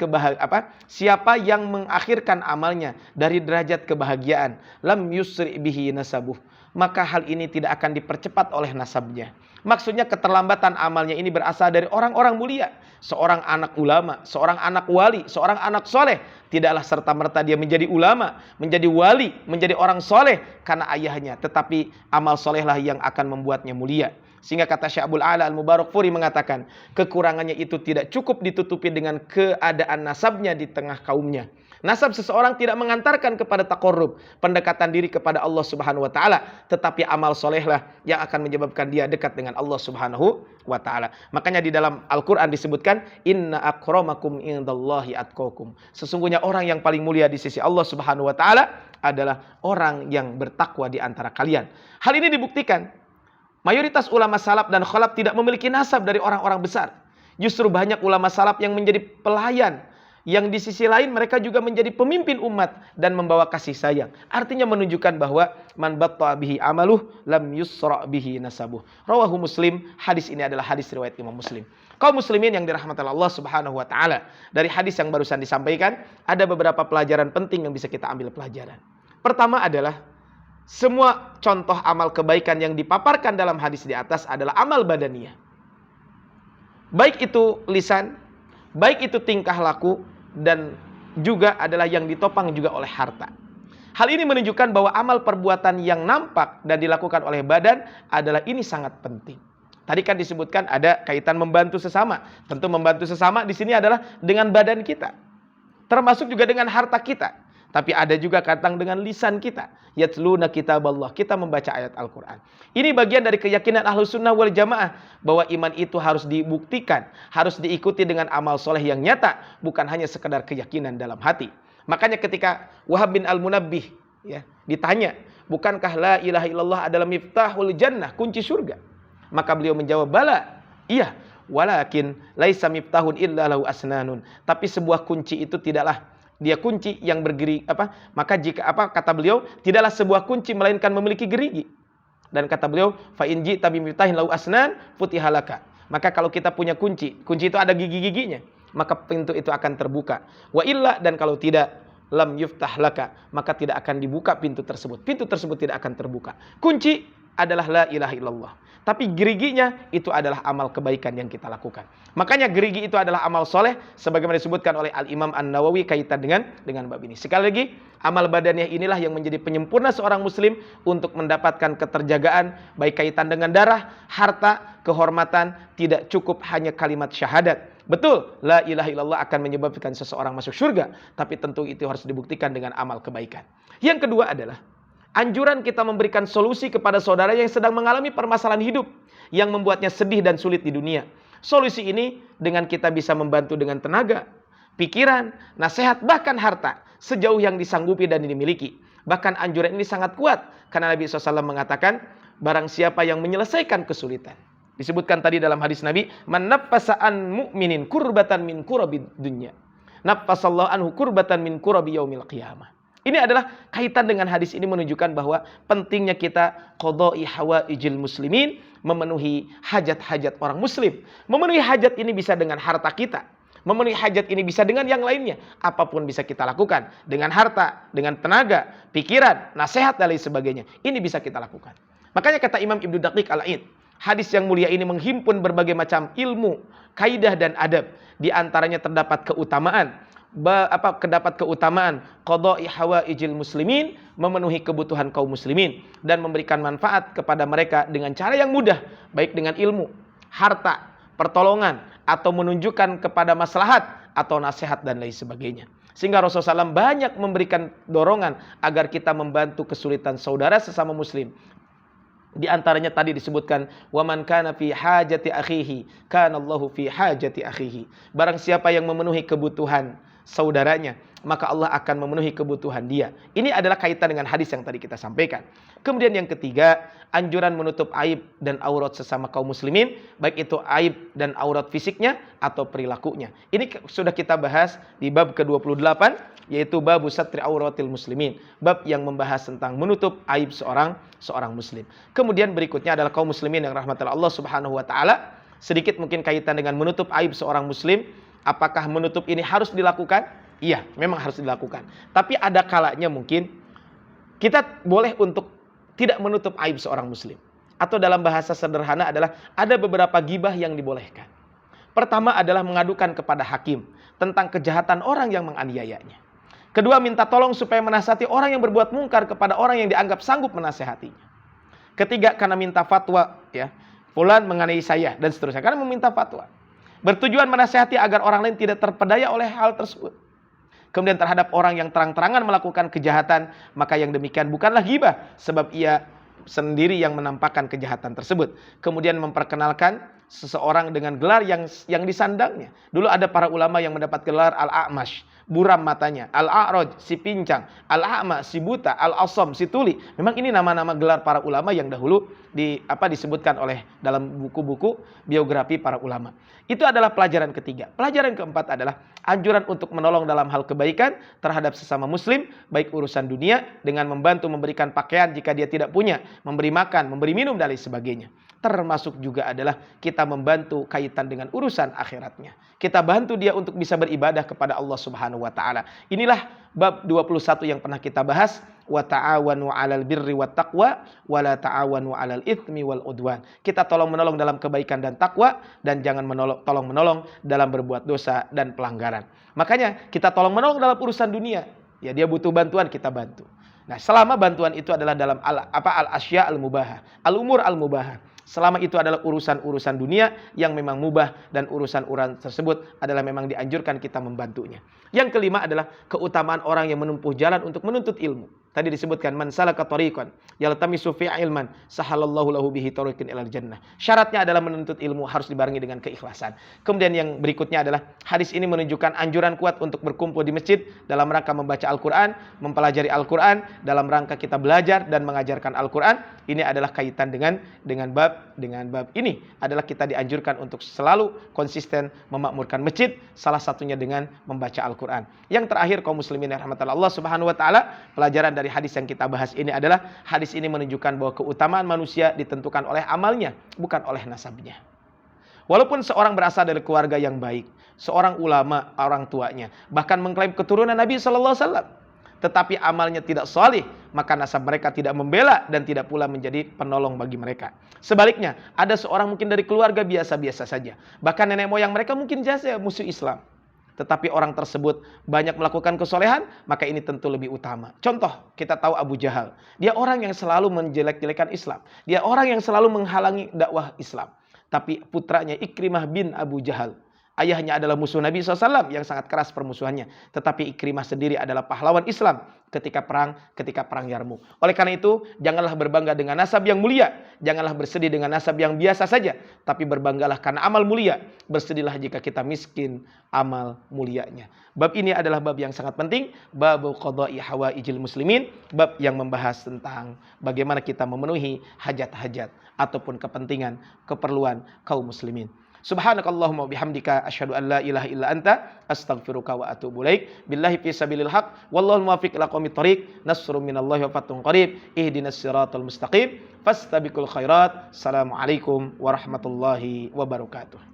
Speaker 1: siapa yang mengakhirkan amalnya dari derajat kebahagiaan, lam yusri bihi nasabuh. Maka hal ini tidak akan dipercepat oleh nasabnya. Maksudnya keterlambatan amalnya ini berasal dari orang-orang mulia. Seorang anak ulama, seorang anak wali, seorang anak soleh. Tidaklah serta-merta dia menjadi ulama, menjadi wali, menjadi orang soleh karena ayahnya. Tetapi amal solehlah yang akan membuatnya mulia. Sehingga kata Syekh Abdul A'la Al-Mubarakfuri mengatakan, kekurangannya itu tidak cukup ditutupi dengan keadaan nasabnya di tengah kaumnya. Nasab seseorang tidak mengantarkan kepada taqarrub, pendekatan diri kepada Allah Subhanahu wa taala, tetapi amal solehlah yang akan menyebabkan dia dekat dengan Allah Subhanahu wa taala. Makanya di dalam Al-Qur'an disebutkan inna akramakum indallahi atqakum. Sesungguhnya orang yang paling mulia di sisi Allah Subhanahu wa taala adalah orang yang bertakwa di antara kalian. Hal ini dibuktikan mayoritas ulama salaf dan khalaf tidak memiliki nasab dari orang-orang besar. Justru banyak ulama salaf yang menjadi pelayan, yang di sisi lain mereka juga menjadi pemimpin umat dan membawa kasih sayang. Artinya menunjukkan bahwa man batta'a bihi amaluh lam yusra' bihi nasabuh. Rawahu Muslim. Hadis ini adalah hadis riwayat Imam Muslim. Kaum muslimin yang dirahmati Allah Subhanahu wa taala, dari hadis yang barusan disampaikan ada beberapa pelajaran penting yang bisa kita ambil pelajaran. Pertama adalah semua contoh amal kebaikan yang dipaparkan dalam hadis di atas adalah amal badaniyah. Baik itu lisan, baik itu tingkah laku, dan juga adalah yang ditopang juga oleh harta. Hal ini menunjukkan bahwa amal perbuatan yang nampak dan dilakukan oleh badan adalah ini sangat penting. Tadi kan disebutkan ada kaitan membantu sesama. Tentu membantu sesama di sini adalah dengan badan kita. Termasuk juga dengan harta kita. Tapi ada juga datang dengan lisan kita. Yatluna kitaballah. Kita membaca ayat Al-Quran. Ini bagian dari keyakinan Ahlus Sunnah wal Jamaah. Bahwa iman itu harus dibuktikan. Harus diikuti dengan amal soleh yang nyata. Bukan hanya sekedar keyakinan dalam hati. Makanya ketika Wahab bin Al-Munabbih ditanya, bukankah la ilaha illallah adalah miftahul jannah, kunci surga? Maka beliau menjawab, bala, iya. Walakin laisa miftahun illa lahu asnanun. Tapi sebuah kunci itu tidaklah dia kunci yang bergerigi maka jika kata beliau, tidaklah sebuah kunci melainkan memiliki gerigi. Dan kata beliau, fa in ji'ta bi miftahin lahu asnan futihalaka. Maka kalau kita punya kunci itu ada gigi-giginya, maka pintu itu akan terbuka. Wa illa, dan kalau tidak, lam yuftah laka, maka tidak akan dibuka pintu tersebut. Pintu tersebut tidak akan terbuka. Kunci adalah la ilaha illallah. Tapi geriginya itu adalah amal kebaikan yang kita lakukan. Makanya gerigi itu adalah amal soleh, sebagaimana disebutkan oleh Al-Imam An-Nawawi kaitan dengan bab ini. Sekali lagi, amal badaniah inilah yang menjadi penyempurna seorang muslim untuk mendapatkan keterjagaan, baik kaitan dengan darah, harta, kehormatan. Tidak cukup hanya kalimat syahadat. Betul, la ilaha illallah akan menyebabkan seseorang masuk surga. Tapi tentu itu harus dibuktikan dengan amal kebaikan. Yang kedua adalah anjuran kita memberikan solusi kepada saudara yang sedang mengalami permasalahan hidup yang membuatnya sedih dan sulit di dunia. Solusi ini dengan kita bisa membantu dengan tenaga, pikiran, nasihat, bahkan harta sejauh yang disanggupi dan dimiliki. Bahkan anjuran ini sangat kuat karena Nabi SAW mengatakan, barang siapa yang menyelesaikan kesulitan. Disebutkan tadi dalam hadis Nabi, man naffasa an mu'minin kurbatan min kurabi dunya, naffasallahu anhu kurbatan min kurabi yaumil qiyamah. Ini adalah kaitan dengan hadis ini menunjukkan bahwa pentingnya kita qadha'i hawaijil muslimin, memenuhi hajat-hajat orang muslim. Memenuhi hajat ini bisa dengan harta kita. Memenuhi hajat ini bisa dengan yang lainnya. Apapun bisa kita lakukan. Dengan harta, dengan tenaga, pikiran, nasihat dan lain sebagainya. Ini bisa kita lakukan. Makanya kata Imam Ibnu Daqiq Al-Aid, hadis yang mulia ini menghimpun berbagai macam ilmu, kaidah dan adab. Di antaranya terdapat keutamaan qadha'i hawaijil muslimin, memenuhi kebutuhan kaum muslimin dan memberikan manfaat kepada mereka dengan cara yang mudah, baik dengan ilmu, harta, pertolongan, atau menunjukkan kepada maslahat atau nasihat dan lain sebagainya. Sehingga Rasulullah SAW banyak memberikan dorongan agar kita membantu kesulitan saudara sesama muslim. Di antaranya tadi disebutkan, waman kana fi hajati akhihi kana Allahu fi hajati akhihi. Barang siapa yang memenuhi kebutuhan saudaranya, maka Allah akan memenuhi kebutuhan dia. Ini adalah kaitan dengan hadis yang tadi kita sampaikan. Kemudian yang ketiga, anjuran menutup aib dan aurat sesama kaum muslimin, baik itu aib dan aurat fisiknya atau perilakunya. Ini sudah kita bahas di bab ke-28, yaitu bab satri auratil muslimin, bab yang membahas tentang menutup aib seorang muslim. Kemudian berikutnya adalah kaum muslimin yang rahmatan Allah Subhanahu wa taala. Sedikit mungkin kaitan dengan menutup aib seorang muslim. Apakah menutup ini harus dilakukan? Iya, memang harus dilakukan. Tapi ada kalanya mungkin kita boleh untuk tidak menutup aib seorang muslim. Atau dalam bahasa sederhana adalah ada beberapa gibah yang dibolehkan. Pertama adalah mengadukan kepada hakim tentang kejahatan orang yang menganiayanya. Kedua, minta tolong supaya menasihati orang yang berbuat mungkar kepada orang yang dianggap sanggup menasihatinya. Ketiga, karena minta fatwa, fulan menganiaya saya dan seterusnya, karena meminta fatwa. Bertujuan menasihati agar orang lain tidak terpedaya oleh hal tersebut. Kemudian terhadap orang yang terang-terangan melakukan kejahatan, maka yang demikian bukanlah ghibah, sebab ia sendiri yang menampakkan kejahatan tersebut. Kemudian memperkenalkan seseorang dengan gelar yang disandangnya. Dulu ada para ulama yang mendapat gelar Al-A'mash, buram matanya, Al-A'raj, si pincang, Al-A'ma, si buta, Al-Asam, si tuli. Memang ini nama-nama gelar para ulama yang dahulu disebutkan oleh dalam buku-buku biografi para ulama. Itu adalah pelajaran ketiga. Pelajaran keempat adalah anjuran untuk menolong dalam hal kebaikan terhadap sesama muslim, baik urusan dunia dengan membantu memberikan pakaian jika dia tidak punya, memberi makan, memberi minum dan lain sebagainya. Termasuk juga adalah kita membantu kaitan dengan urusan akhiratnya. Kita bantu dia untuk bisa beribadah kepada Allah Subhanahu wa taala. Inilah bab 21 yang pernah kita bahas, wa ta'awanu 'alal birri wat taqwa wa la ta'awanu 'alal itsmi wal udwan. Kita tolong menolong dalam kebaikan dan takwa dan jangan tolong menolong dalam berbuat dosa dan pelanggaran. Makanya kita tolong menolong dalam urusan dunia. Ya, dia butuh bantuan, kita bantu. Nah, selama bantuan itu adalah dalam al-asya al-mubahah, al-umur al-mubahah. Selama itu adalah urusan-urusan dunia yang memang mubah dan urusan-urusan tersebut adalah memang dianjurkan kita membantunya. Yang kelima adalah keutamaan orang yang menempuh jalan untuk menuntut ilmu. Tadi disebutkan man salaka tariqan yaltamisu fi ilman sahalallahu lahu bihi tariqan ilal jannah. Syaratnya adalah menuntut ilmu harus dibarengi dengan keikhlasan. Kemudian yang berikutnya adalah hadis ini menunjukkan anjuran kuat untuk berkumpul di masjid dalam rangka membaca Al-Qur'an, mempelajari Al-Qur'an, dalam rangka kita belajar dan mengajarkan Al-Qur'an. Ini adalah kaitan dengan bab ini adalah kita dianjurkan untuk selalu konsisten memakmurkan masjid, salah satunya dengan membaca Al-Qur'an. Yang terakhir kaum muslimin yang rahmatullah Allah Subhanahu wa taala, pelajaran dari hadis yang kita bahas ini adalah hadis ini menunjukkan bahwa keutamaan manusia ditentukan oleh amalnya, bukan oleh nasabnya. Walaupun seorang berasal dari keluarga yang baik, seorang ulama, orang tuanya bahkan mengklaim keturunan Nabi sallallahu alaihi wasallam, tetapi amalnya tidak saleh, maka nasab mereka tidak membela dan tidak pula menjadi penolong bagi mereka. Sebaliknya, ada seorang mungkin dari keluarga biasa-biasa saja, bahkan nenek moyang mereka mungkin jasa musuh Islam, tetapi orang tersebut banyak melakukan kesolehan, maka ini tentu lebih utama. Contoh, kita tahu Abu Jahal. Dia orang yang selalu menjelek-jelekan Islam. Dia orang yang selalu menghalangi dakwah Islam. Tapi putranya Ikrimah bin Abu Jahal, ayahnya adalah musuh Nabi SAW yang sangat keras permusuhannya. Tetapi Ikrimah sendiri adalah pahlawan Islam ketika perang Yarmuk. Oleh karena itu, janganlah berbangga dengan nasab yang mulia. Janganlah bersedih dengan nasab yang biasa saja. Tapi berbanggalah karena amal mulia. Bersedihlah jika kita miskin amal mulianya. Bab ini adalah bab yang sangat penting. Bab qada'i hawaijil muslimin. Bab yang membahas tentang bagaimana kita memenuhi hajat-hajat ataupun kepentingan, keperluan kaum muslimin. Subhanakallahumma bihamdika asyhadu an la ilaha illa anta astaghfiruka wa atubu ilaik. Billahi fi sabilil haq wallahul muwaffiq ila aqwamit thoriq. Nasrun minallahi wa fathun qarib. Ihdinas siratal mustaqim. Fastabiqul khairat. Assalamualaikum warahmatullahi wabarakatuh.